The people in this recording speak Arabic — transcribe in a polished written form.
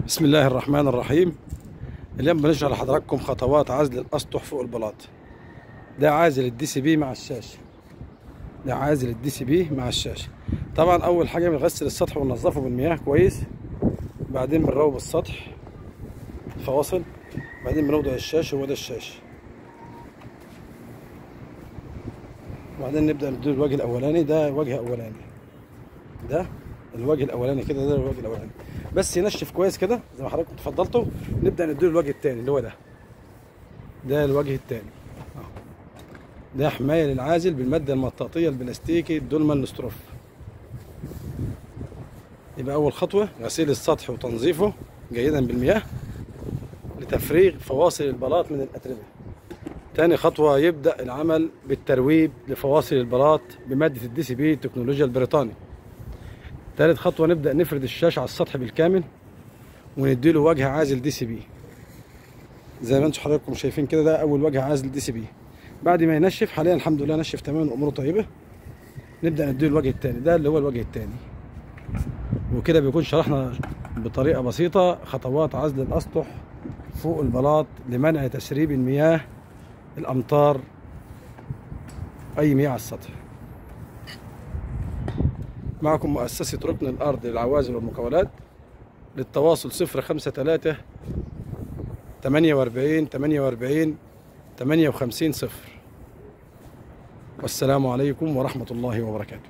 بسم الله الرحمن الرحيم. اليوم بنشرح لحضراتكم خطوات عزل الاسطح فوق البلاط. ده عازل الدي سي بي مع الشاشه. ده عازل الدي سي بي مع الشاشه. طبعا اول حاجه بنغسل السطح وننظفه بالمياه كويس، بعدين بنروب السطح فواصل، بعدين بنوضع الشاشه وده الشاشه، وبعدين نبدا ندير الوجه الاولاني. ده وجه اولاني، ده الوجه الاولاني كده، ده الوجه الاولاني بس ينشف كويس كده زي ما حضراتكم تفضلتوا. نبدا ندير الوجه الثاني اللي هو ده الوجه الثاني. ده حمايه للعازل بالماده المطاطيه البلاستيكي الدولمان ستروف. يبقى اول خطوه غسيل السطح وتنظيفه جيدا بالمياه لتفريغ فواصل البلاط من الاتربه. تاني خطوه يبدا العمل بالترويب لفواصل البلاط بماده الدي سي بي التكنولوجيا البريطاني. تالت خطوه نبدا نفرد الشاشه على السطح بالكامل ونديله وجه عازل دي سي بي زي ما انتم حضراتكم شايفين كده. ده اول وجه عازل دي سي بي. بعد ما ينشف، حاليا الحمد لله نشف تماما واموره طيبه، نبدا نديله الوجه الثاني. ده اللي هو الوجه الثاني. وكده بيكون شرحنا بطريقه بسيطه خطوات عزل الاسطح فوق البلاط لمنع تسريب المياه، الامطار، اي مياه على السطح. معكم مؤسسه ركن الارض للعوازل والمقاولات. للتواصل 053 48 48 58 0. والسلام عليكم ورحمة الله وبركاته.